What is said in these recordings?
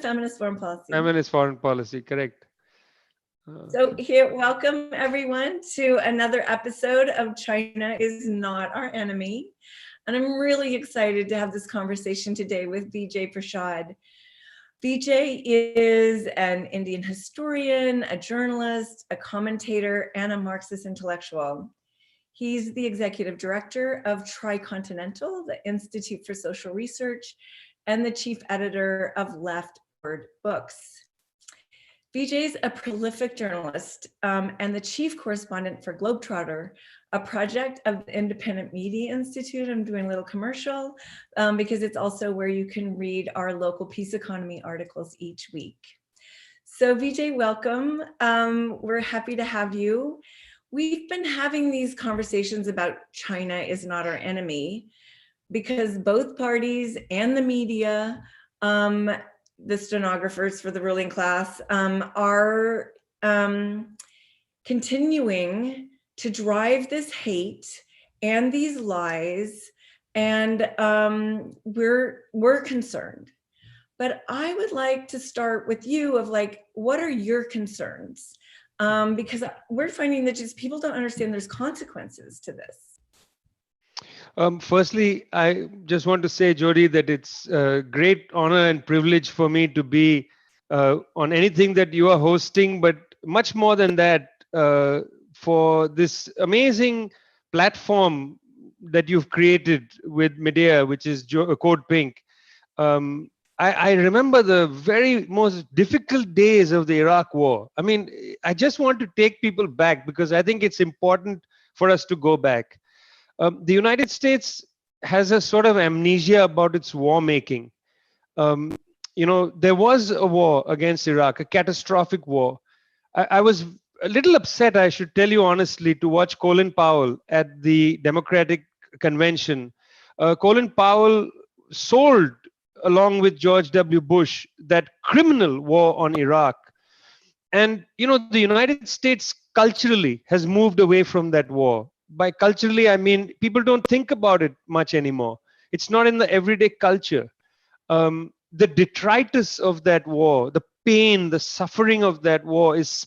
feminist foreign policy. Feminist foreign policy, correct. So here, welcome everyone to another episode of China is Not Our Enemy. And I'm really excited to have this conversation today with Vijay Prashad. Vijay is an Indian historian, a journalist, a commentator, and a Marxist intellectual. He's the Executive Director of Tricontinental, the Institute for Social Research, and the Chief Editor of Left Word Books. Vijay's a prolific journalist and the Chief Correspondent for Globetrotter, a project of the Independent Media Institute. I'm doing a little commercial because it's also where you can read our local peace economy articles each week. So Vijay, welcome. We're happy to have you. We've been having these conversations about China is not our enemy because both parties and the media, the stenographers for the ruling class, are continuing to drive this hate and these lies, and we're concerned. But I would like to start with you of like, what are your concerns? Because we're finding that just people don't understand there's consequences to this. Firstly, I just want to say, Jodie, that it's a great honor and privilege for me to be on anything that you are hosting, but much more than that, for this amazing platform that you've created with media, which is CODEPINK. I remember the very most difficult days of the Iraq war. I mean, I just want to take people back because I think it's important for us to go back. The United States has a sort of amnesia about its war making. There was a war against Iraq, a catastrophic war. I was a little upset, I should tell you honestly, to watch Colin Powell at the Democratic Convention. Colin Powell sold, along with George W. Bush, that criminal war on Iraq. And, the United States culturally has moved away from that war. By culturally, I mean, people don't think about it much anymore. It's not in the everyday culture. The detritus of that war, the pain, the suffering of that war is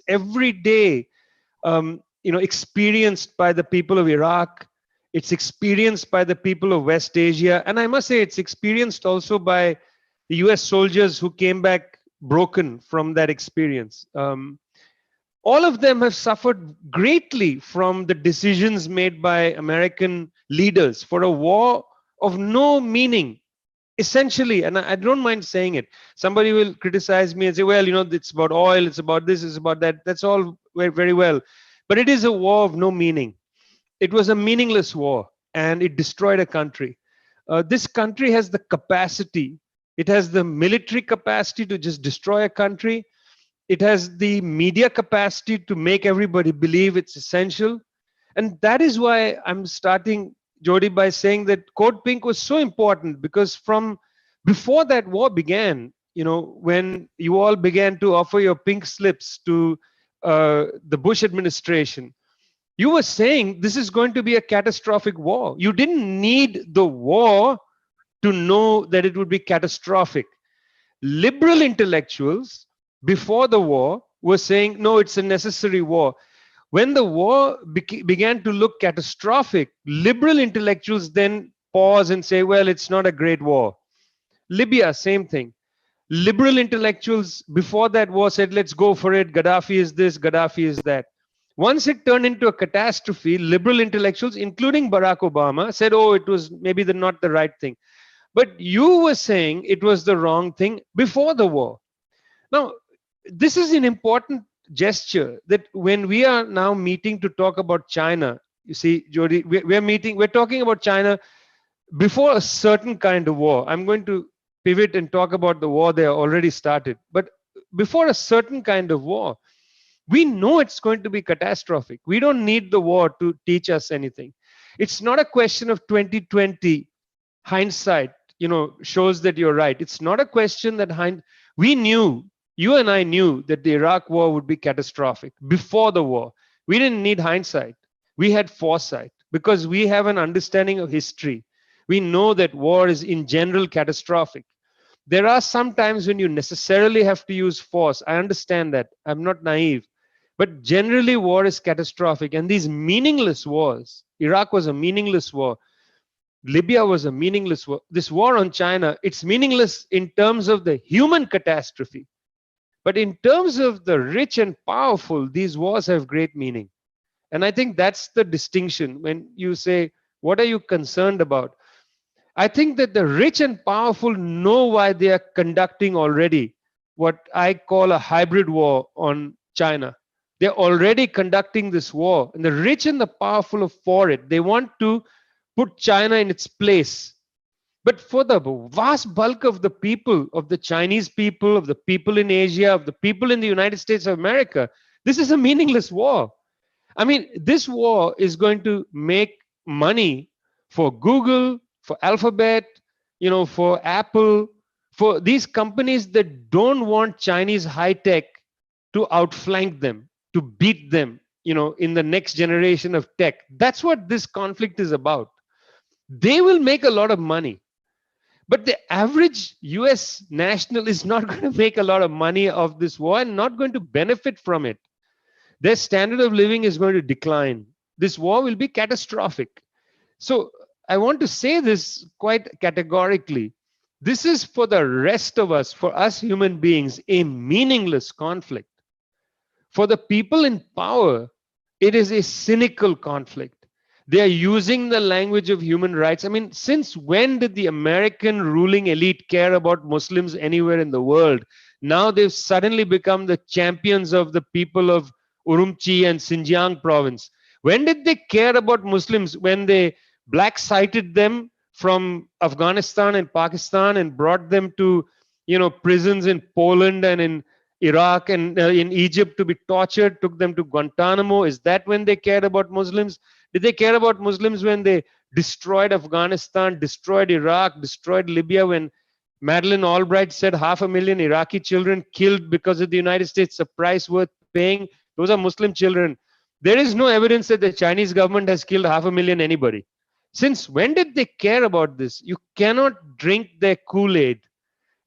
every day, experienced by the people of Iraq. It's experienced by the people of West Asia. And I must say, it's experienced also by the US soldiers who came back broken from that experience. All of them have suffered greatly from the decisions made by American leaders for a war of no meaning, essentially. And I don't mind saying it. Somebody will criticize me and say, well, it's about oil, it's about this, it's about that. That's all very well. But it is a war of no meaning. It was a meaningless war, and it destroyed a country. This country has the capacity. It has the military capacity to just destroy a country. It has the media capacity to make everybody believe it's essential. And that is why I'm starting, Jodie, by saying that CODEPINK was so important, because from before that war began, when you all began to offer your pink slips to the Bush administration, you were saying this is going to be a catastrophic war. You didn't need the war to know that it would be catastrophic. Liberal intellectuals before the war were saying, no, it's a necessary war. When the war began to look catastrophic, liberal intellectuals then pause and say, well, it's not a great war. Libya, same thing. Liberal intellectuals before that war said, let's go for it. Gaddafi is this, Gaddafi is that. Once it turned into a catastrophe, liberal intellectuals, including Barack Obama, said, oh, it was maybe not the right thing. But you were saying it was the wrong thing before the war. Now, this is an important gesture that when we are now meeting to talk about China, you see, Jodie, we're talking about China before a certain kind of war. I'm going to pivot and talk about the war they already started. But before a certain kind of war, we know it's going to be catastrophic. We don't need the war to teach us anything. It's not a question of 2020 hindsight, shows that you're right. It's not a question that we knew, you and I knew that the Iraq war would be catastrophic before the war. We didn't need hindsight. We had foresight because we have an understanding of history. We know that war is in general catastrophic. There are some times when you necessarily have to use force. I understand that. I'm not naive. But generally, war is catastrophic. And these meaningless wars, Iraq was a meaningless war. Libya was a meaningless war. This war on China, it's meaningless in terms of the human catastrophe. But in terms of the rich and powerful, these wars have great meaning. And I think that's the distinction when you say, what are you concerned about? I think that the rich and powerful know why they are conducting already what I call a hybrid war on China. They're already conducting this war, and the rich and the powerful are for it. They want to put China in its place. But for the vast bulk of the people, of the Chinese people, of the people in Asia, of the people in the United States of America, this is a meaningless war. I mean, this war is going to make money for Google, for Alphabet, for Apple, for these companies that don't want Chinese high tech to outflank them, to beat them, in the next generation of tech. That's what this conflict is about. They will make a lot of money. But the average US national is not going to make a lot of money of this war and not going to benefit from it. Their standard of living is going to decline. This war will be catastrophic. So I want to say this quite categorically. This is for the rest of us, for us human beings, a meaningless conflict. For the people in power, it is a cynical conflict. They are using the language of human rights. I mean, since when did the American ruling elite care about Muslims anywhere in the world? Now they've suddenly become the champions of the people of Urumqi and Xinjiang province. When did they care about Muslims? When they black-sighted them from Afghanistan and Pakistan and brought them to, prisons in Poland and in Iraq and in Egypt to be tortured, took them to Guantanamo. Is that when they cared about Muslims? Did they care about Muslims when they destroyed Afghanistan, destroyed Iraq, destroyed Libya, when Madeleine Albright said 500,000 Iraqi children killed because of the United States, a price worth paying? Those are Muslim children. There is no evidence that the Chinese government has killed 500,000 anybody. Since when did they care about this? You cannot drink their Kool-Aid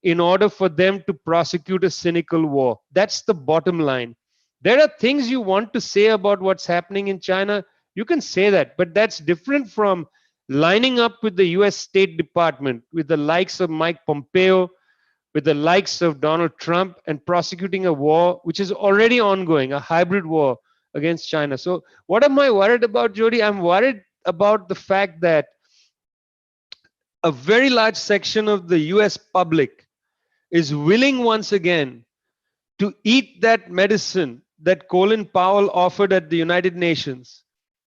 in order for them to prosecute a cynical war. That's the bottom line. There are things you want to say about what's happening in China. You can say that, but that's different from lining up with the US State Department, with the likes of Mike Pompeo, with the likes of Donald Trump, and prosecuting a war which is already ongoing, a hybrid war against China. So what am I worried about, Jodie? I'm worried about the fact that a very large section of the US public is willing once again to eat that medicine that Colin Powell offered at the United Nations,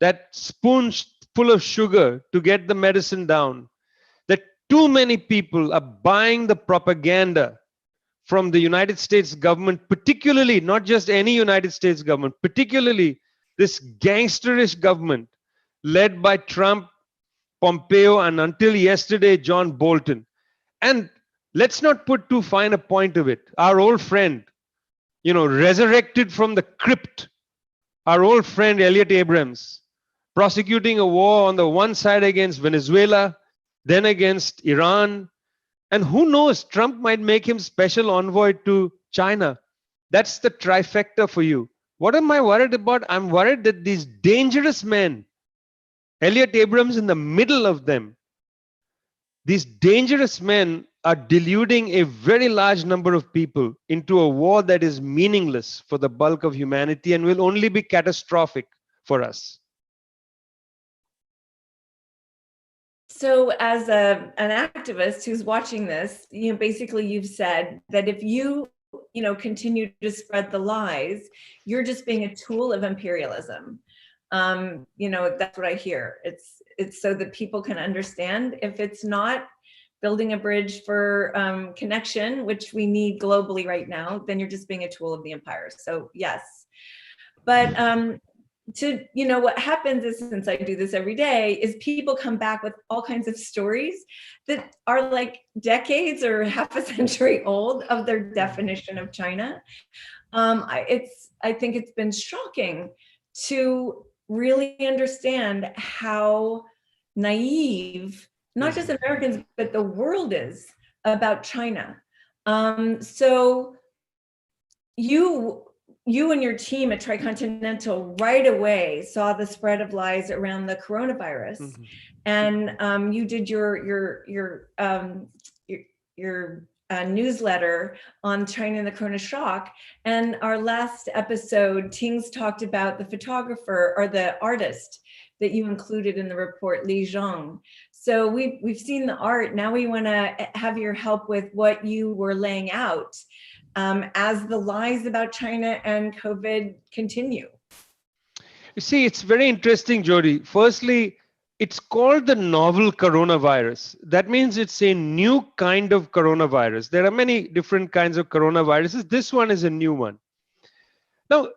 that spoonful of sugar to get the medicine down, that too many people are buying the propaganda from the United States government, particularly, not just any United States government, particularly this gangsterish government led by Trump, Pompeo, and until yesterday, John Bolton. And let's not put too fine a point of it. Our old friend, resurrected from the crypt, our old friend Elliot Abrams, prosecuting a war on the one side against Venezuela, then against Iran. And who knows, Trump might make him special envoy to China. That's the trifecta for you. What am I worried about? I'm worried that these dangerous men, Elliot Abrams in the middle of them, these dangerous men are deluding a very large number of people into a war that is meaningless for the bulk of humanity and will only be catastrophic for us. So as an activist who's watching this, basically you've said that if you continue to spread the lies, you're just being a tool of imperialism. That's what I hear. It's so that people can understand. If it's not building a bridge for connection, which we need globally right now, then you're just being a tool of the empire. So yes, but what happens is, since I do this every day, is people come back with all kinds of stories that are like decades or half a century old of their definition of China. I think it's been shocking to really understand how naive not just Americans, but the world is about China. So you and your team at Tricontinental right away saw the spread of lies around the coronavirus, and you did your newsletter on China and the Corona shock. And our last episode, Tings talked about the photographer or the artist that you included in the report, Li Zhong. So we've seen the art. Now we want to have your help with what you were laying out as the lies about China and COVID continue. You see, it's very interesting, Jodie. Firstly, it's called the novel coronavirus. That means it's a new kind of coronavirus. There are many different kinds of coronaviruses. This one is a new one. Now,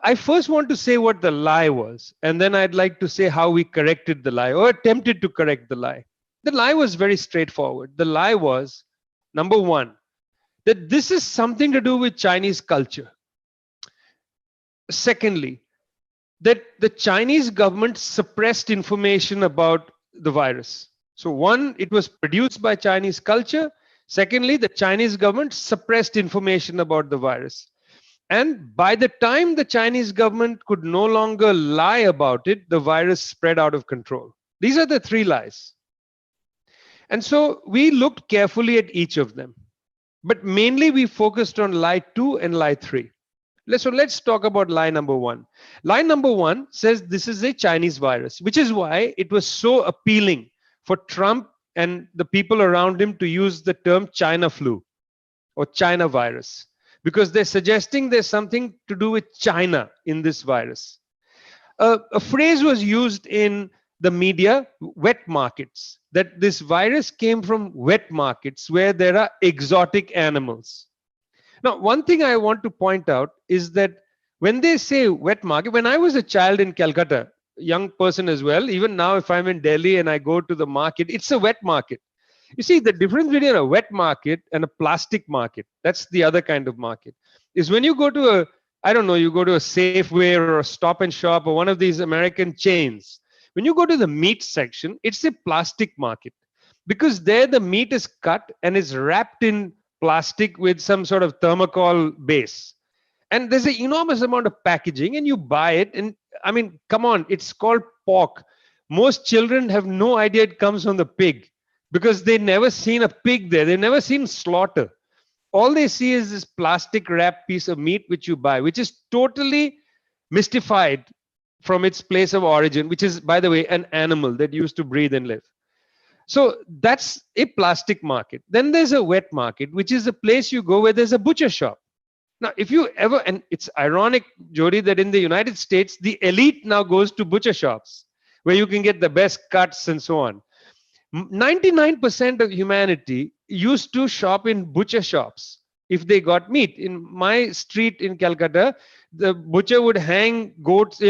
I first want to say what the lie was, and then I'd like to say how we corrected the lie or attempted to correct the lie. The lie was very straightforward. The lie was, number one, that this is something to do with Chinese culture. Secondly, that the Chinese government suppressed information about the virus. So one, it was produced by Chinese culture. Secondly, the Chinese government suppressed information about the virus. And by the time the Chinese government could no longer lie about it, the virus spread out of control. These are the three lies. And so we looked carefully at each of them. But mainly we focused on lie 2 and lie 3. So let's talk about lie number 1. Lie number 1 says this is a Chinese virus, which is why it was so appealing for Trump and the people around him to use the term China flu or China virus, because they're suggesting there's something to do with China in this virus. A phrase was used in the media, wet markets, that this virus came from wet markets where there are exotic animals. Now, one thing I want to point out is that when they say wet market, when I was a child in Calcutta, young person as well, even now if I'm in Delhi and I go to the market, it's a wet market. You see, the difference between a wet market and a plastic market, that's the other kind of market, is when you go to a, I don't know, you go to a Safeway or a Stop and Shop or one of these American chains. When you go to the meat section, it's a plastic market because there the meat is cut and is wrapped in plastic with some sort of thermocol base. And there's an enormous amount of packaging and you buy it. And I mean, come on, it's called pork. Most children have no idea it comes from the pig because they've never seen a pig there. They've never seen slaughter. All they see is this plastic wrapped piece of meat which you buy, which is totally mystified from its place of origin, which is, by the way, an animal that used to breathe and live. So that's a plastic market. Then there's a wet market, which is a place you go where there's a butcher shop. Now, if you ever, and it's ironic, Jodie, that in the United States, the elite now goes to butcher shops where you can get the best cuts and so on. 99% of humanity used to shop in butcher shops if they got meat. In my street in Calcutta, the butcher would hang goats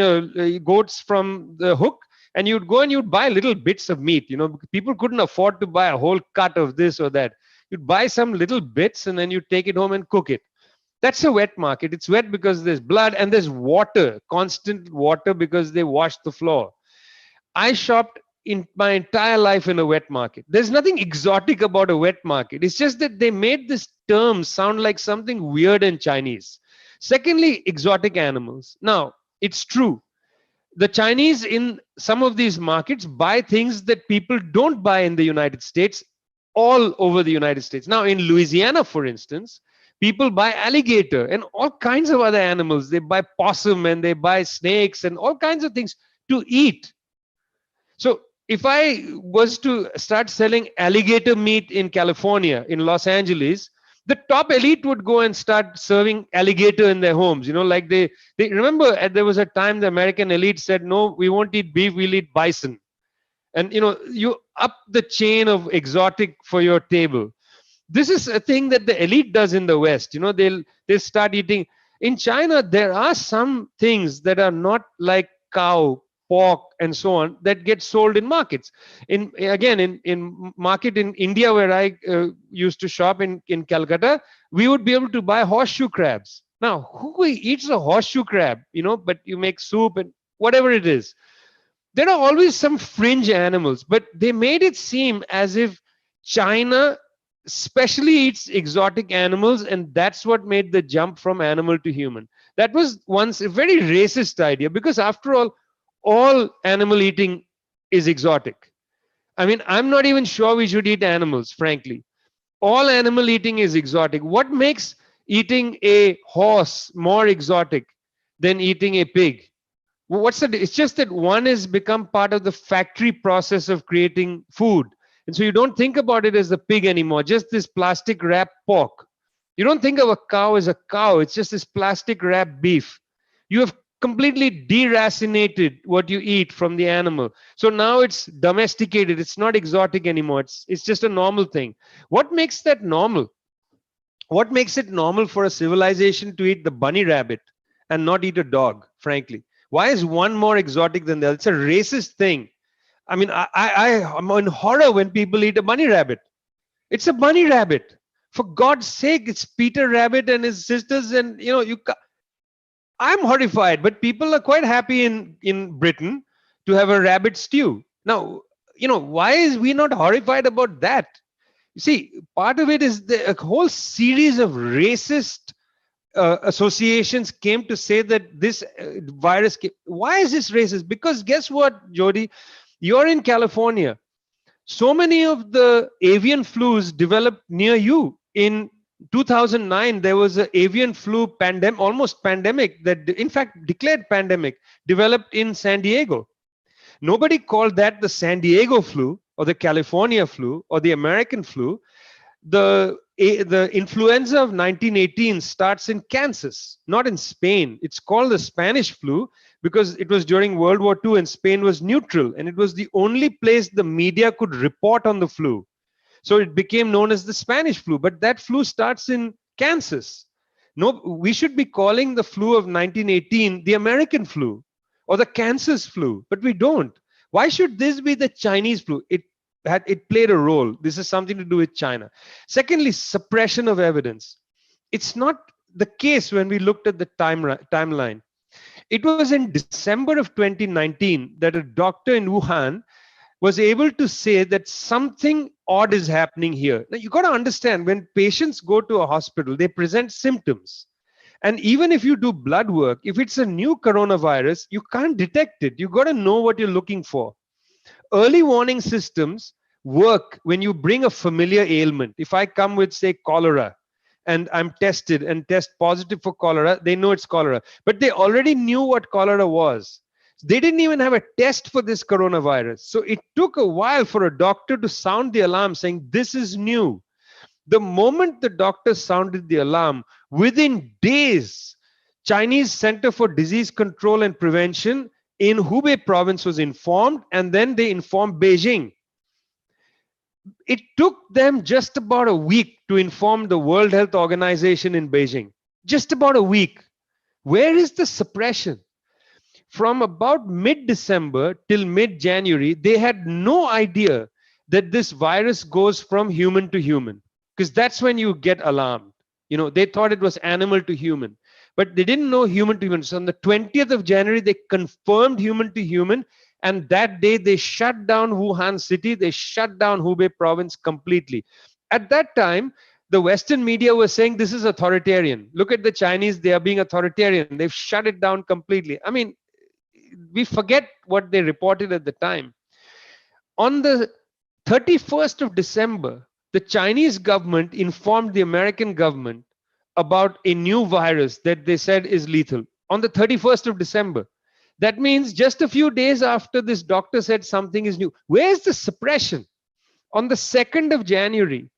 from the hook, and you'd go and you'd buy little bits of meat. You know, people couldn't afford to buy a whole cut of this or that. You'd buy some little bits and then you take it home and cook it. That's a wet market. It's wet because there's blood and there's water, constant water because they wash the floor. I shopped in my entire life in a wet market. There's nothing exotic about a wet market. It's just that they made this term sound like something weird and Chinese. Secondly, exotic animals. Now, it's true. The Chinese in some of these markets buy things that people don't buy in the United States all over the United States. Now, in Louisiana, for instance, people buy alligator and all kinds of other animals. They buy possum and they buy snakes and all kinds of things to eat. So if I was to start selling alligator meat in California, in Los Angeles, the top elite would go and start serving alligator in their homes. You know, like they remember there was a time the American elite said, no, we won't eat beef, we'll eat bison. And, you know, you up the chain of exotic for your table. This is a thing that the elite does in the West. You know, they'll start eating. In China, there are some things that are not like cow, pork, and so on that get sold in markets. In market in India, where I used to shop in Calcutta, we would be able to buy horseshoe crabs. Now, who eats a horseshoe crab? You know, but you make soup and whatever it is. There are always some fringe animals, but they made it seem as if China specially eats exotic animals, and that's what made the jump from animal to human. That was once a very racist idea, because after all animal eating is exotic. I mean, I'm not even sure we should eat animals, frankly. All animal eating is exotic. What makes eating a horse more exotic than eating a pig? What's the, it's just that one has become part of the factory process of creating food. And so you don't think about it as a pig anymore, just this plastic wrapped pork. You don't think of a cow as a cow, it's just this plastic wrapped beef. You have completely deracinated what you eat from the animal. So now it's domesticated, it's not exotic anymore, it's just a normal thing. What makes that normal? What makes it normal for a civilization to eat the bunny rabbit and not eat a dog, frankly? Why is one more exotic than the other? It's a racist thing. I mean, I'm in horror when people eat a bunny rabbit. It's a bunny rabbit. For God's sake, it's Peter Rabbit and his sisters, and I'm horrified, but people are quite happy in Britain to have a rabbit stew. Now, why is we not horrified about that? You see, part of it is a whole series of racist associations came to say that this virus. Why is this racist? Because guess what, Jodie? You're in California. So many of the avian flus developed near you. In 2009, there was an avian flu pandemic, almost pandemic, that in fact declared pandemic, developed in San Diego. Nobody called that the San Diego flu or the California flu or the American flu. The influenza of 1918 starts in Kansas, not in Spain. It's called the Spanish flu because it was during World War II and Spain was neutral, and it was the only place the media could report on the flu. So it became known as the Spanish flu, but that flu starts in Kansas. No, we should be calling the flu of 1918 the American flu or the Kansas flu, but we don't. Why should this be the Chinese flu? It played a role. This is something to do with China. Secondly, suppression of evidence. It's not the case when we looked at the timeline. It was in December of 2019 that a doctor in Wuhan was able to say that something odd is happening here. Now, you got to understand, when patients go to a hospital, they present symptoms. And even if you do blood work, if it's a new coronavirus, you can't detect it. You got to know what you're looking for. Early warning systems work when you bring a familiar ailment. If I come with, say, cholera, and I'm tested and test positive for cholera, they know it's cholera. But they already knew what cholera was. They didn't even have a test for this coronavirus. So it took a while for a doctor to sound the alarm saying, this is new. The moment the doctor sounded the alarm, within days, Chinese Center for Disease Control and Prevention in Hubei province was informed, and then they informed Beijing. It took them just about a week to inform the World Health Organization in Beijing. Just about a week. Where is the suppression? From about mid-December till mid-January, they had no idea that this virus goes from human to human, because that's when you get alarmed. They thought it was animal to human, but they didn't know human to human. So on the 20th of January, they confirmed human to human, and that day they shut down Wuhan city, they shut down Hubei province completely. At that time, the Western media was saying this is authoritarian. Look at the Chinese, they are being authoritarian. They've shut it down completely. I mean, we forget what they reported at the time. On the 31st of December, the Chinese government informed the American government about a new virus that they said is lethal. On the 31st of December. That means just a few days after this doctor said something is new. Where's the suppression? On the 2nd of January,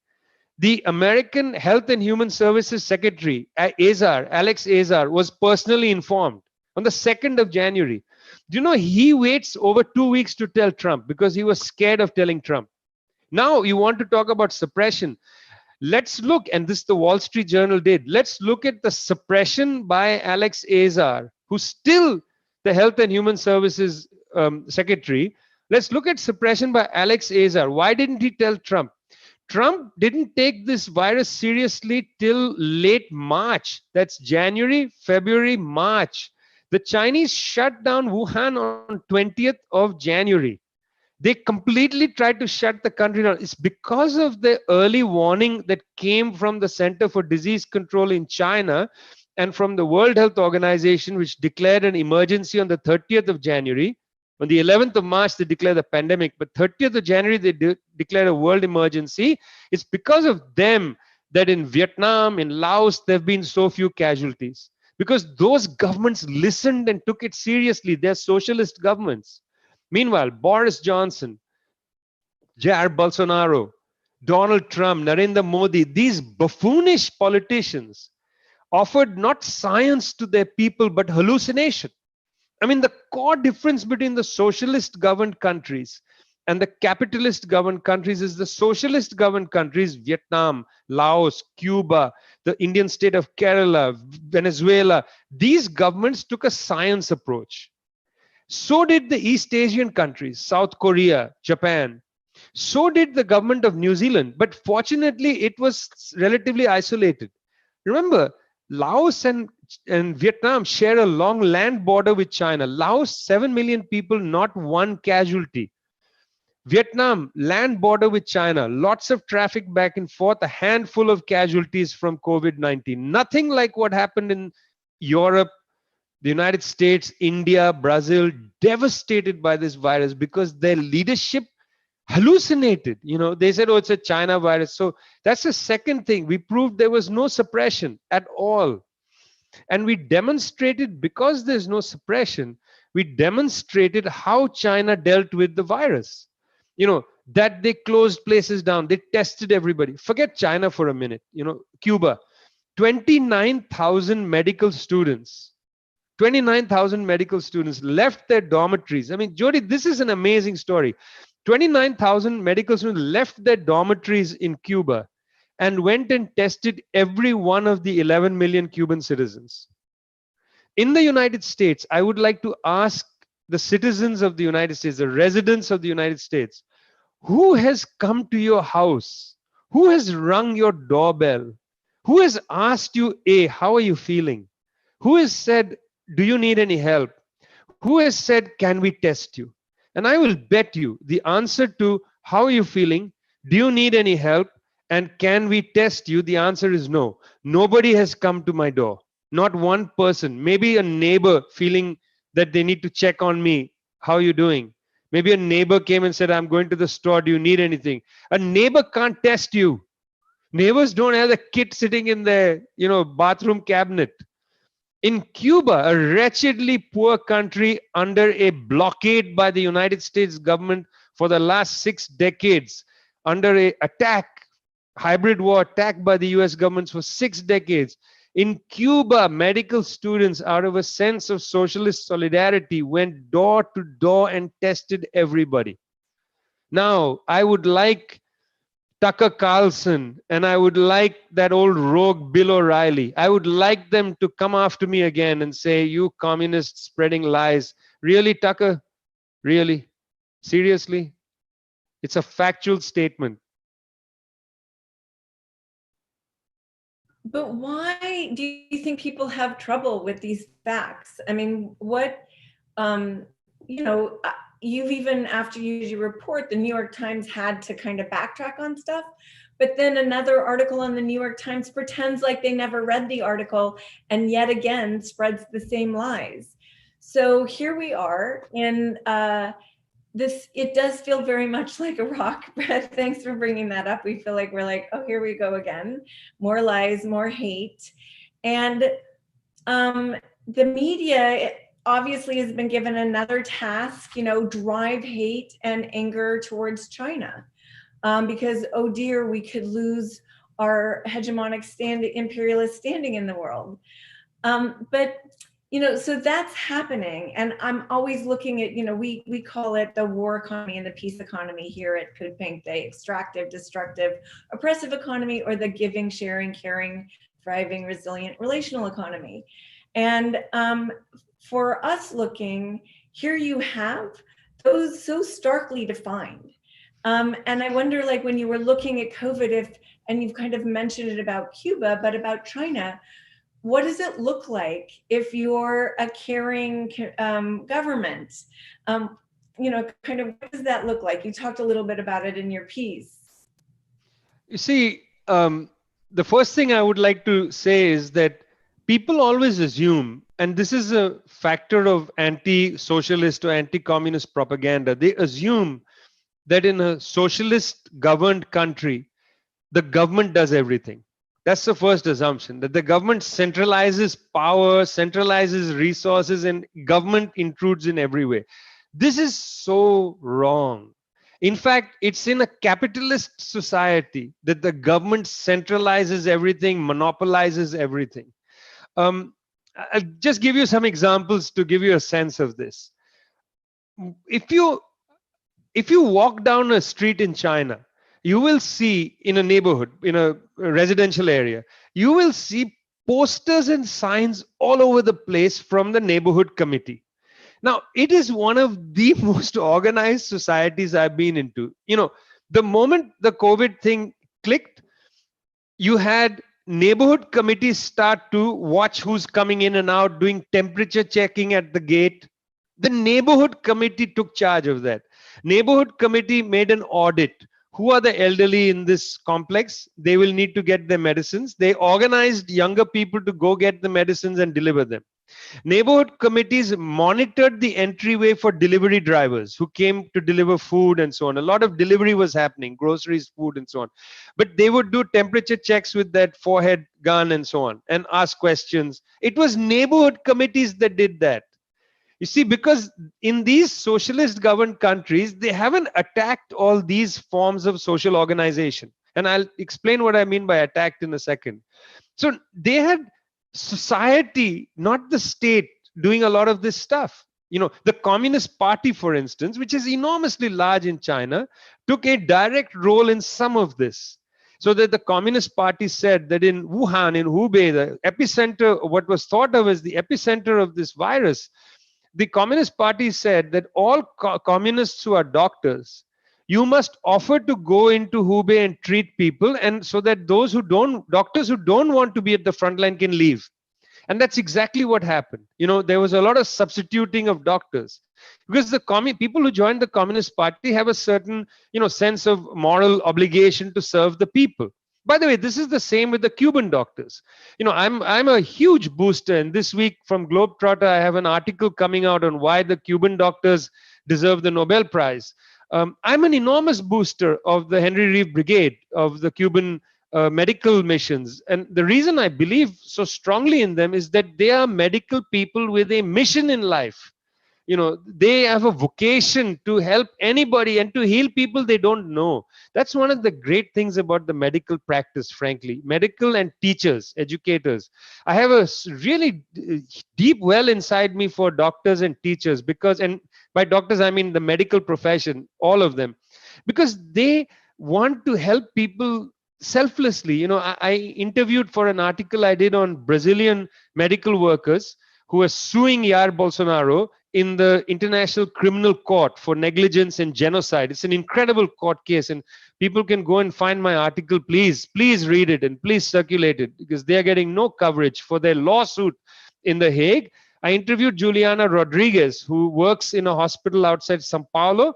the American Health and Human Services Secretary, Alex Azar, was personally informed on the 2nd of January. Do you know he waits over 2 weeks to tell Trump because he was scared of telling Trump? Now you want to talk about suppression. Let's look, and this the Wall Street Journal did, let's look at the suppression by Alex Azar, who's still the Health and Human Services Secretary. Let's look at suppression by Alex Azar. Why didn't he tell Trump? Trump didn't take this virus seriously till late March. That's January, February, March. The Chinese shut down Wuhan on 20th of January. They completely tried to shut the country down. It's because of the early warning that came from the Center for Disease Control in China and from the World Health Organization, which declared an emergency on the 30th of January. On the 11th of March, they declared the pandemic, but 30th of January, they declared a world emergency. It's because of them that in Vietnam, in Laos, there have been so few casualties. Because those governments listened and took it seriously. They're socialist governments. Meanwhile, Boris Johnson, Jair Bolsonaro, Donald Trump, Narendra Modi, these buffoonish politicians offered not science to their people, but hallucination. I mean, the core difference between the socialist governed countries and the capitalist governed countries is the socialist governed countries, Vietnam, Laos, Cuba, the Indian state of Kerala, Venezuela, these governments took a science approach. So did the East Asian countries, South Korea, Japan. So did the government of New Zealand. But fortunately, it was relatively isolated. Remember, Laos and Vietnam share a long land border with China. Laos, 7 million people, not one casualty. Vietnam, land border with China, lots of traffic back and forth, a handful of casualties from COVID-19. Nothing like what happened in Europe, the United States, India, Brazil, devastated by this virus because their leadership hallucinated. They said, oh, it's a China virus. So that's the second thing. We proved there was no suppression at all. And we demonstrated, because there's no suppression, we demonstrated how China dealt with the virus. That they closed places down, they tested everybody. Forget China for a minute. Cuba, 29,000 medical students. 29,000 medical students left their dormitories. I mean, Jodie, this is an amazing story. 29,000 medical students left their dormitories in Cuba and went and tested every one of the 11 million Cuban citizens. In the United States, I would like to ask the citizens of the United States, the residents of the United States, who has come to your house? Who has rung your doorbell? Who has asked you, hey, how are you feeling? Who has said, do you need any help? Who has said, can we test you? And I will bet you the answer to how are you feeling, do you need any help, and can we test you, the answer is no. Nobody has come to my door. Not one person. Maybe a neighbor feeling that they need to check on me. How are you doing? Maybe a neighbor came and said, I'm going to the store. Do you need anything? A neighbor can't test you. Neighbors don't have the kit sitting in their bathroom cabinet. In Cuba, a wretchedly poor country under a blockade by the United States government for the last 6 decades, under an attack, hybrid war attack by the US government for 6 decades. In Cuba, medical students, out of a sense of socialist solidarity, went door to door and tested everybody. Now, I would like Tucker Carlson, and I would like that old rogue Bill O'Reilly. I would like them to come after me again and say, you communists spreading lies. Really, Tucker? Really? Seriously? It's a factual statement. But why do you think people have trouble with these facts? I mean, you've even, after you did your report, the New York Times had to kind of backtrack on stuff. But then another article on the New York Times pretends like they never read the article and yet again spreads the same lies. So here we are in it does feel very much like a rock, Brett. Thanks for bringing that up. We feel like we're like, oh, here we go again. More lies, more hate. And the media obviously has been given another task, drive hate and anger towards China. Because, oh dear, we could lose our hegemonic imperialist standing in the world. But so that's happening. And I'm always looking at, we call it the war economy and the peace economy here at CODEPINK, the extractive, destructive, oppressive economy, or the giving, sharing, caring, thriving, resilient, relational economy. And for us looking, here you have those so starkly defined. And I wonder, like, when you were looking at COVID, and you've kind of mentioned it about Cuba, but about China, what does it look like if you're a caring government? kind of what does that look like? You talked a little bit about it in your piece. You see, the first thing I would like to say is that people always assume, and this is a factor of anti-socialist or anti-communist propaganda, they assume that in a socialist governed country, the government does everything. That's the first assumption, that the government centralizes power, centralizes resources, and government intrudes in every way. This is so wrong. In fact, it's in a capitalist society that the government centralizes everything, monopolizes everything. Um, I'll just give you some examples to give you a sense of this. If you walk down a street in China, you will see in a neighborhood, in a residential area, you will see posters and signs all over the place from the neighborhood committee. Now, it is one of the most organized societies I've been into. The moment the COVID thing clicked, you had neighborhood committees start to watch who's coming in and out, doing temperature checking at the gate. The neighborhood committee took charge of that. Neighborhood committee made an audit. Who are the elderly in this complex? They will need to get their medicines. They organized younger people to go get the medicines and deliver them. Neighborhood committees monitored the entryway for delivery drivers who came to deliver food and so on. A lot of delivery was happening, groceries, food, and so on. But they would do temperature checks with that forehead gun and so on and ask questions. It was neighborhood committees that did that. You see, because in these socialist governed countries, they haven't attacked all these forms of social organization. And I'll explain what I mean by attacked in a second. So they had society, not the state, doing a lot of this stuff. The Communist Party, for instance, which is enormously large in China, took a direct role in some of this. So that the Communist Party said that in Wuhan, in Hubei, the epicenter, what was thought of as the epicenter of this virus, the Communist Party said that all communists who are doctors, you must offer to go into Hubei and treat people, and so that doctors who don't want to be at the front line can leave. And that's exactly what happened. There was a lot of substituting of doctors because the people who joined the Communist Party have a certain, sense of moral obligation to serve the people. By the way, this is the same with the Cuban doctors. I'm a huge booster, and this week from Globetrotter, I have an article coming out on why the Cuban doctors deserve the Nobel Prize. I'm an enormous booster of the Henry Reeve Brigade, of the Cuban medical missions. And the reason I believe so strongly in them is that they are medical people with a mission in life. They have a vocation to help anybody and to heal people they don't know. That's one of the great things about the medical practice, frankly. Medical and teachers, educators. I have a really deep well inside me for doctors and teachers and by doctors, I mean the medical profession, all of them, because they want to help people selflessly. I interviewed for an article I did on Brazilian medical workers who are suing Jair Bolsonaro in the International Criminal Court for negligence and genocide. It's an incredible court case, and people can go and find my article. Please read it and please circulate it, because they are getting no coverage for their lawsuit in The Hague. I interviewed Juliana Rodriguez, who works in a hospital outside Sao Paulo.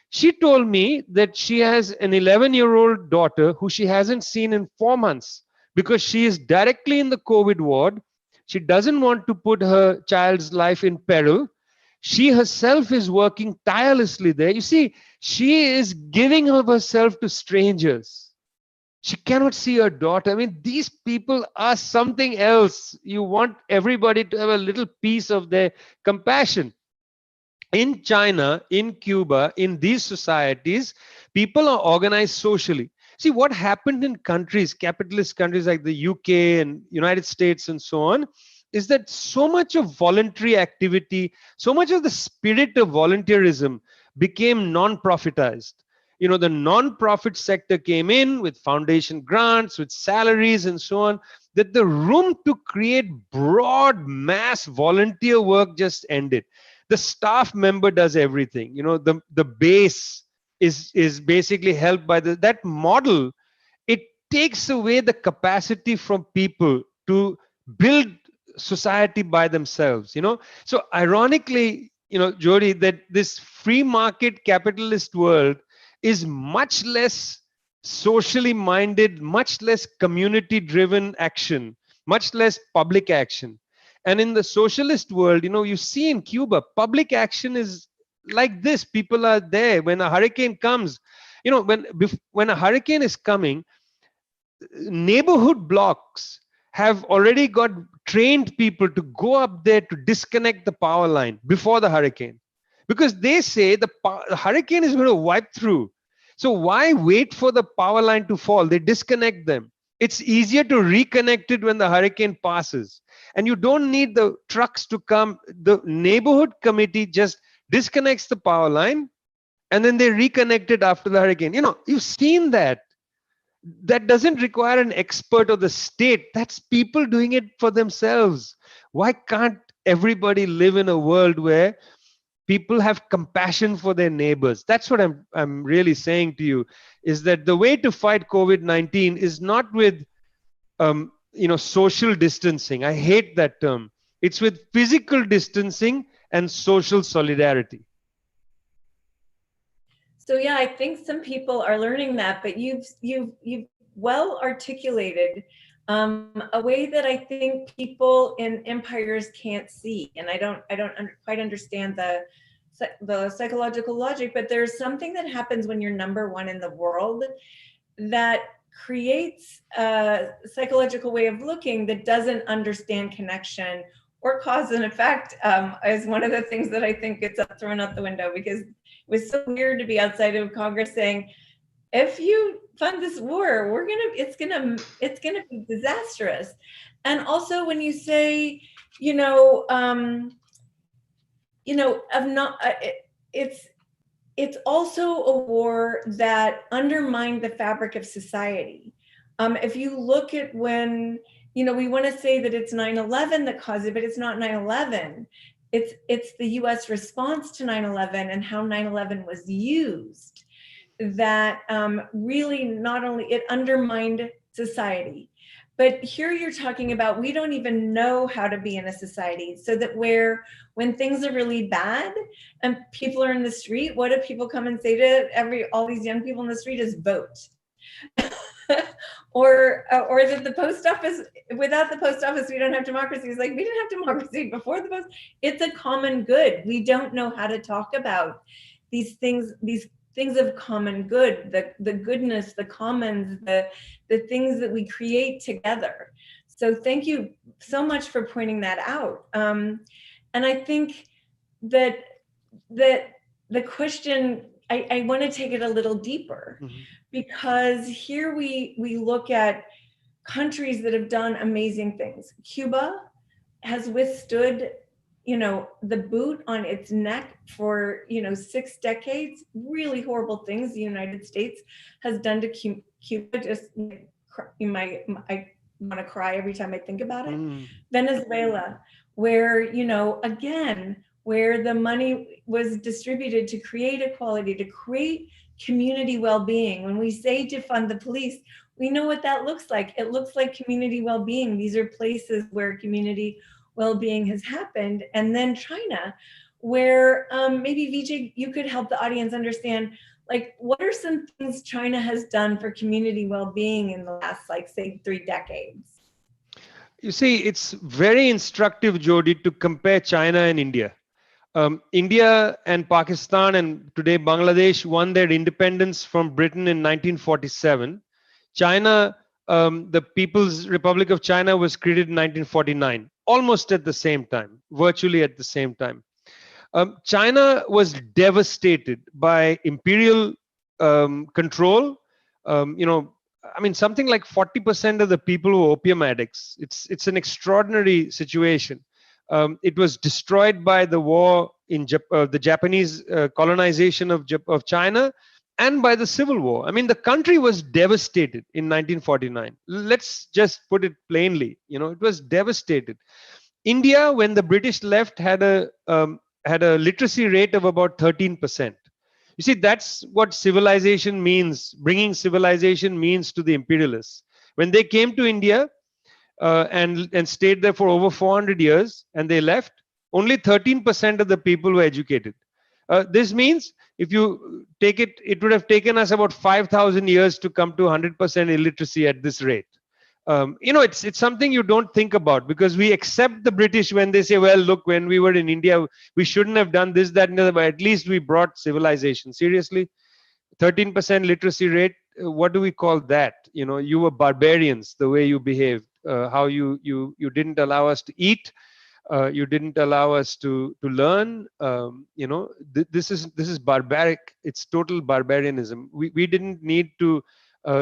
She told me that she has an 11-year-old daughter who she hasn't seen in 4 months because she is directly in the COVID ward. She doesn't want to put her child's life in peril. She herself is working tirelessly there. You see, she is giving of herself to strangers. She cannot see her daughter. I mean, these people are something else. You want everybody to have a little piece of their compassion. In China, in Cuba, in these societies, people are organized socially. See, what happened in countries, capitalist countries like the UK and United States and so on, is that so much of voluntary activity, so much of the spirit of volunteerism became non-profitized. The non-profit sector came in with foundation grants, with salaries and so on, that the room to create broad mass volunteer work just ended. The staff member does everything. The base is basically helped by that model. It takes away the capacity from people to build society by themselves. So ironically, Jodie, that this free market capitalist world is much less socially minded, much less community driven action, much less public action. And in the socialist world, you see in Cuba, public action is like this. People are there when a hurricane comes. When a hurricane is coming, neighborhood blocks have already got trained people to go up there to disconnect the power line before the hurricane, because they say the hurricane is going to wipe through. So why wait for the power line to fall? They disconnect them. It's easier to reconnect it when the hurricane passes, and you don't need the trucks to come. The neighborhood committee just disconnects the power line, and then they reconnect it after the hurricane. You've seen that. That doesn't require an expert or the state. That's people doing it for themselves. Why can't everybody live in a world where people have compassion for their neighbors? That's what I'm really saying to you, is that the way to fight COVID-19 is not with social distancing. I hate that term. It's with physical distancing and social solidarity. So yeah, I think some people are learning that, but you've well articulated a way that I think people in empires can't see, and I don't quite understand the psychological logic. But there's something that happens when you're number one in the world that creates a psychological way of looking that doesn't understand connection or cause and effect, is one of the things that I think gets thrown out the window, because it was so weird to be outside of Congress saying, if you fund this war, it's gonna be disastrous. And also when you say, it's also a war that undermined the fabric of society. If you look at when, we want to say that it's 9/11 that caused it, but it's not 9/11. It's the US response to 9/11 and how 9/11 was used that really not only it undermined society, but here you're talking about we don't even know how to be in a society, so that when things are really bad and people are in the street, what do people come and say to all these young people in the street is vote. or that the post office, without the post office, we don't have democracy. It's like, we didn't have democracy before the post. It's a common good. We don't know how to talk about these things of common good, the goodness, the commons, the things that we create together. So thank you so much for pointing that out. And I think that the question, I want to take it a little deeper, mm-hmm. because here we look at countries that have done amazing things. Cuba has withstood, the boot on its neck for, 6 decades, really horrible things the United States has done to Cuba. Just, I want to cry every time I think about it. Venezuela, where, again, where the money was distributed to create equality, to create community well-being. When we say to fund the police, we know what that looks like. It looks like community well-being. These are places where community well-being has happened. And then China, where maybe Vijay, you could help the audience understand, like, what are some things China has done for community well-being in the last, say, 3 decades? You see, it's very instructive, Jodie, to compare China and India. India and Pakistan and today Bangladesh won their independence from Britain in 1947. China, the People's Republic of China, was created in 1949, almost at the same time, virtually at the same time. China was devastated by imperial control. Something like 40% of the people were opium addicts. It's an extraordinary situation. It was destroyed by the war in the Japanese colonization of China, and by the Civil War. The country was devastated in 1949. Let's just put it plainly. It was devastated. India, when the British left, had a literacy rate of about 13%. You see, that's what civilization means. Bringing civilization means to the imperialists. When they came to India and stayed there for over 400 years, and they left, Only 13% of the people were educated. This means if you take it, it would have taken us about 5,000 years to come to 100% illiteracy at this rate. It's something you don't think about, because we accept the British when they say, well, look, when we were in India, we shouldn't have done this, that, and the other, but at least we brought civilization. Seriously, 13% literacy rate, what do we call that? You were barbarians the way you behaved, how you didn't allow us to eat, you didn't allow us to learn. This is barbaric. It's total barbarianism. We didn't need to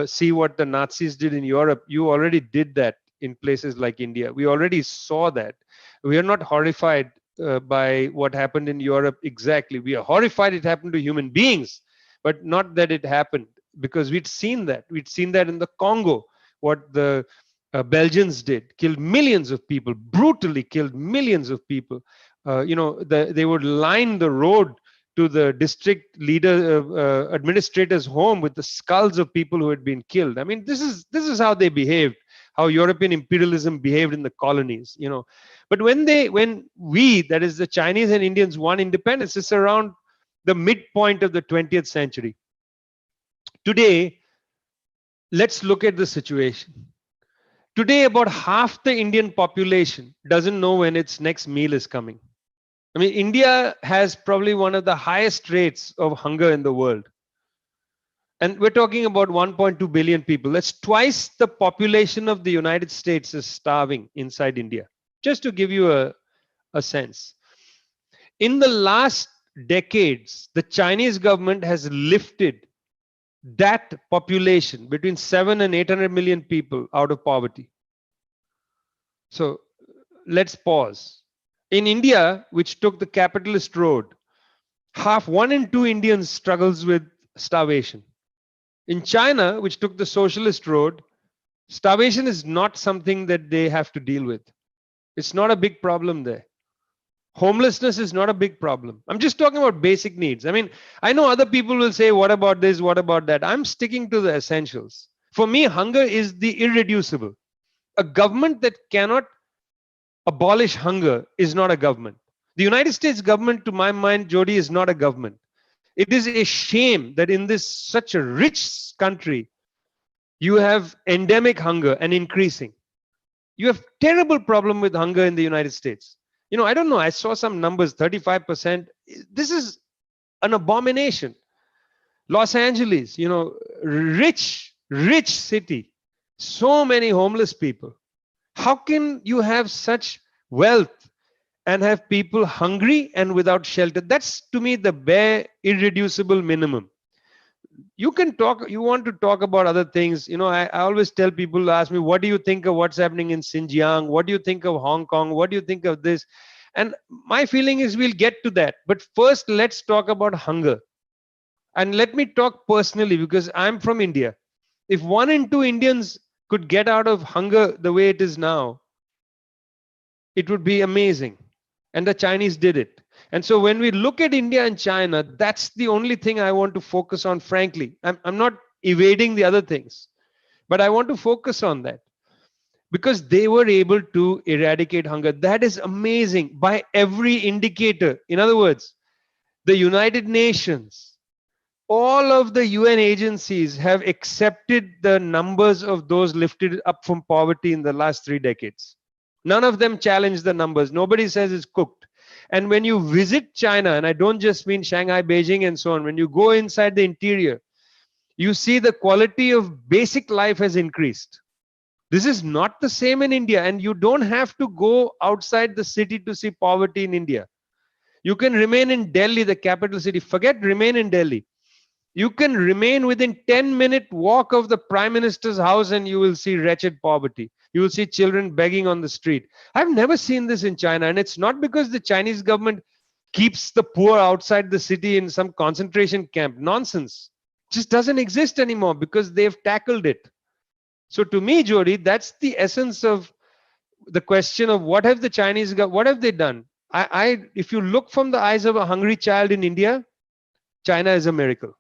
see what the Nazis did in Europe. You already did that in places like India. We already saw that. We are not horrified by what happened in Europe exactly. We are horrified it happened to human beings, but not that it happened, because we'd seen that. We'd seen that in the Congo, what the Belgians did, killed millions of people, brutally killed millions of people. They would line the road to the district leader, administrator's home with the skulls of people who had been killed. I mean, this is how they behaved, how European imperialism behaved in the colonies. But when we, that is the Chinese and Indians, won independence, it's around the midpoint of the 20th century. Today, let's look at the situation. Today, about half the Indian population doesn't know when its next meal is coming. I mean, India has probably one of the highest rates of hunger in the world. And we're talking about 1.2 billion people. That's twice the population of the United States is starving inside India. Just to give you a sense. In the last decades, the Chinese government has lifted that population between 7 and 800 million people out of poverty. So let's pause. In India, which took the capitalist road, 1 in 2 Indians struggles with starvation. In China, which took the socialist road, starvation is not something that they have to deal with. It's not a big problem there. Homelessness is not a big problem. I'm just talking about basic needs. I mean, I know other people will say, what about this? What about that? I'm sticking to the essentials. For me, hunger is the irreducible. A government that cannot abolish hunger is not a government. The United States government, to my mind, Jodie, is not a government. It is a shame that in this such a rich country, you have endemic hunger and increasing. You have terrible problem with hunger in the United States. I don't know. I saw some numbers, 35%. This is an abomination. Los Angeles, rich city. So many homeless people. How can you have such wealth and have people hungry and without shelter? That's, to me, the bare, irreducible minimum. You want to talk about other things. I always tell people, ask me, what do you think of what's happening in Xinjiang? What do you think of Hong Kong? What do you think of this? And my feeling is we'll get to that. But first, let's talk about hunger. And let me talk personally, because I'm from India. If 1 in 2 Indians could get out of hunger the way it is now, it would be amazing. And the Chinese did it. And so when we look at India and China, that's the only thing I want to focus on, frankly. I'm not evading the other things, but I want to focus on that because they were able to eradicate hunger. That is amazing by every indicator. In other words, the United Nations, all of the UN agencies have accepted the numbers of those lifted up from poverty in the last 3 decades. None of them challenge the numbers. Nobody says it's cooked. And when you visit China, and I don't just mean Shanghai, Beijing, and so on, when you go inside the interior, you see the quality of basic life has increased. This is not the same in India, and you don't have to go outside the city to see poverty in India. You can remain in Delhi, the capital city. Forget remain in Delhi. You can remain within 10-minute walk of the Prime Minister's house and you will see wretched poverty. You will see children begging on the street. I've never seen this in China, and it's not because the Chinese government keeps the poor outside the city in some concentration camp. Nonsense. It just doesn't exist anymore because they've tackled it. So to me, Jodie, that's the essence of the question of what have the Chinese got, what have they done? If you look from the eyes of a hungry child in India, China is a miracle.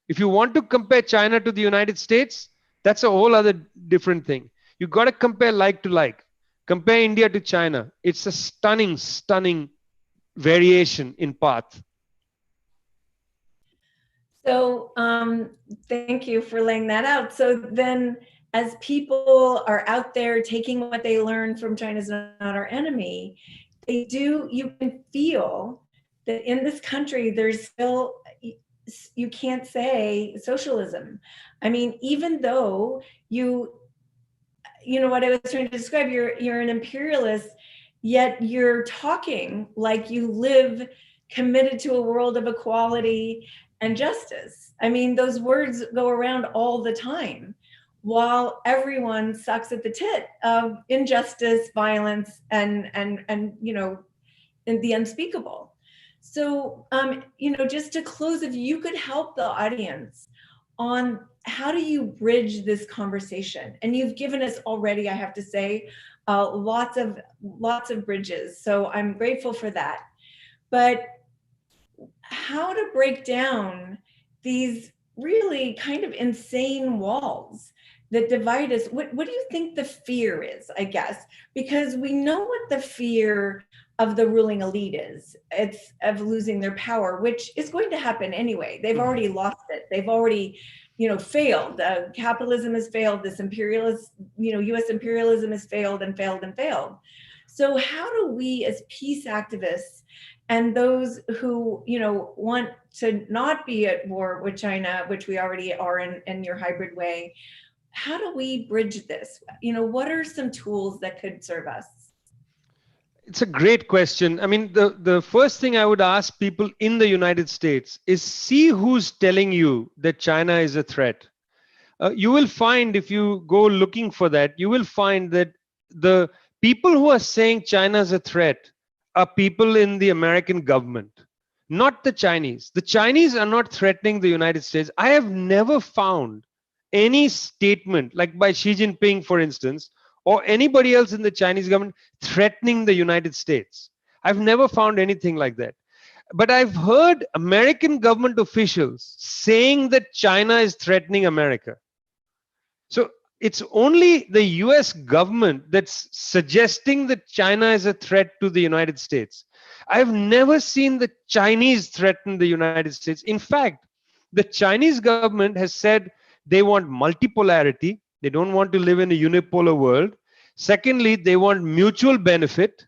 If you want to compare China to the United States, that's a whole other different thing. You got to compare like to like. Compare India to China. It's a stunning, stunning variation in path. So thank you for laying that out. So then as people are out there taking what they learned from China's not our enemy, you can feel that in this country, there's still, you can't say socialism. I mean, even though you know what I was trying to describe, you're an imperialist, yet you're talking like you live committed to a world of equality and justice. I mean, those words go around all the time, while everyone sucks at the tit of injustice, violence, and you know, and the unspeakable. So, you know, just to close, if you could help the audience on how do you bridge this conversation? And you've given us already, I have to say, lots of bridges. So I'm grateful for that. But how to break down these really kind of insane walls that divide us? What do you think the fear is, I guess? Because we know what the fear of the ruling elite is. It's of losing their power, which is going to happen anyway. They've already lost it. They've already, you know, failed. Capitalism has failed. This imperialist, you know, US imperialism has failed and failed and failed. So how do we as peace activists and those who, you know, want to not be at war with China, which we already are in your hybrid way, how do we bridge this? You know, what are some tools that could serve us? It's a great question. I mean, the first thing I would ask people in the United States is see who's telling you that China is a threat. You will find, if you go looking for that, you will find that the people who are saying China is a threat are people in the American government, not the Chinese. The Chinese are not threatening the United States. I have never found any statement, like by Xi Jinping, for instance, or anybody else in the Chinese government threatening the United States. I've never found anything like that. But I've heard American government officials saying that China is threatening America. So it's only the US government that's suggesting that China is a threat to the United States. I've never seen the Chinese threaten the United States. In fact, the Chinese government has said they want multipolarity. They don't want to live in a unipolar world. Secondly, they want mutual benefit.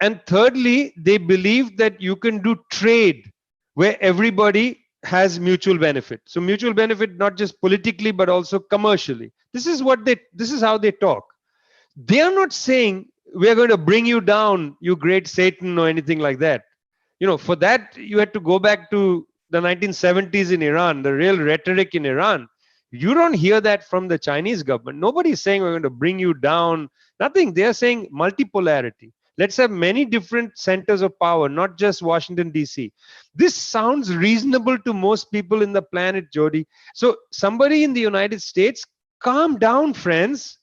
And thirdly, they believe that you can do trade where everybody has mutual benefit. So mutual benefit, not just politically, but also commercially. This is how they talk. They are not saying we are going to bring you down, you great Satan, or anything like that. You know, for that, you had to go back to the 1970s in Iran, the real rhetoric in Iran. You don't hear that from the Chinese government. Nobody is saying we're going to bring you down. Nothing. They are saying multipolarity. Let's have many different centers of power, not just Washington, D.C. This sounds reasonable to most people in the planet, Jodie. So somebody in the United States, calm down, friends.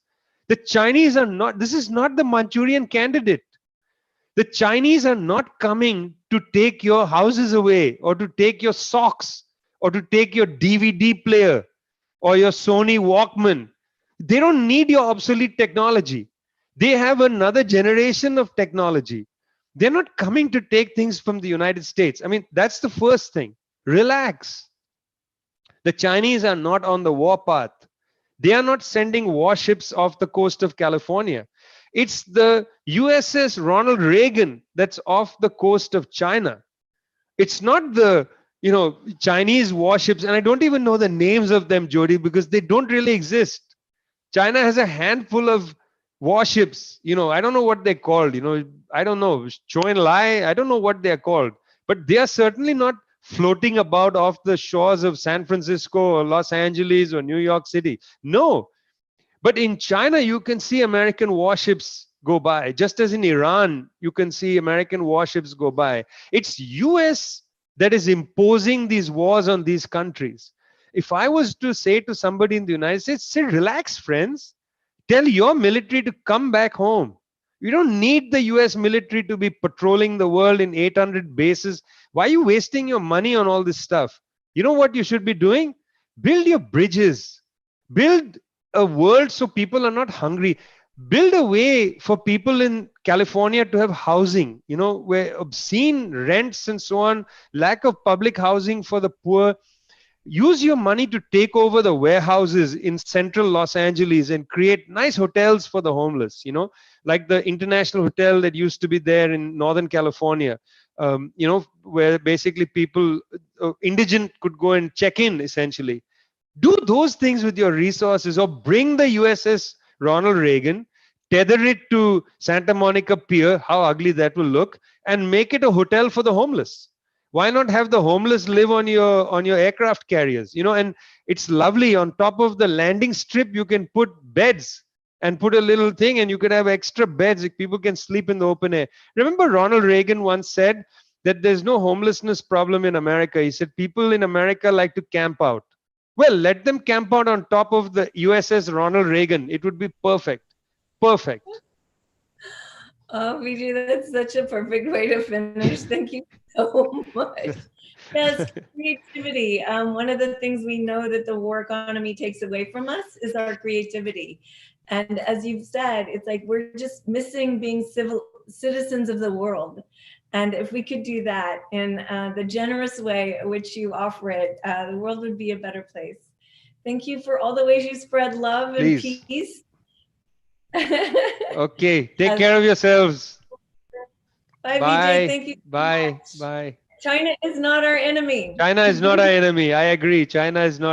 The Chinese are not, this is not the Manchurian Candidate. The Chinese are not coming to take your houses away or to take your socks or to take your DVD player or your Sony Walkman. They don't need your obsolete technology. They have another generation of technology. They're not coming to take things from the United States. I mean, that's the first thing. Relax. The Chinese are not on the war path. They are not sending warships off the coast of California. It's the USS Ronald Reagan that's off the coast of China. It's not the Chinese warships, and I don't even know the names of them, Jodie, because they don't really exist. China has a handful of warships. I don't know what they're called. I don't know. Chou Enlai, I don't know what they're called. But they are certainly not floating about off the shores of San Francisco or Los Angeles or New York City. No. But in China, you can see American warships go by. Just as in Iran, you can see American warships go by. It's US that is imposing these wars on these countries. If I was to say to somebody in the United States, say, relax, friends. Tell your military to come back home. You don't need the US military to be patrolling the world in 800 bases. Why are you wasting your money on all this stuff? You know what you should be doing? Build your bridges. Build a world so people are not hungry. build a way for people in California to have housing, where obscene rents and so on, lack of public housing for the poor. Use your money to take over the warehouses in central Los Angeles and create nice hotels for the homeless, like the International Hotel that used to be there in Northern California, where basically people, indigent, could go and check in essentially. Do those things with your resources, or bring the USS Ronald Reagan, tether it to Santa Monica Pier, how ugly that will look, and make it a hotel for the homeless. Why not have the homeless live on your aircraft carriers? And it's lovely. On top of the landing strip, you can put beds and put a little thing, and you could have extra beds. People can sleep in the open air. Remember, Ronald Reagan once said that there's no homelessness problem in America. He said people in America like to camp out. Well, let them camp out on top of the USS Ronald Reagan. It would be perfect. Perfect. Oh, Vijay, that's such a perfect way to finish. Thank you so much. Yes, creativity. One of the things we know that the war economy takes away from us is our creativity. And as you've said, it's like we're just missing being citizens of the world. And if we could do that in the generous way in which you offer it, the world would be a better place. Thank you for all the ways you spread love and peace. Okay, take care of yourselves. Bye, Vijay. Thank you so Bye. much. Bye. China is not our enemy. China is not our enemy. I agree. China is not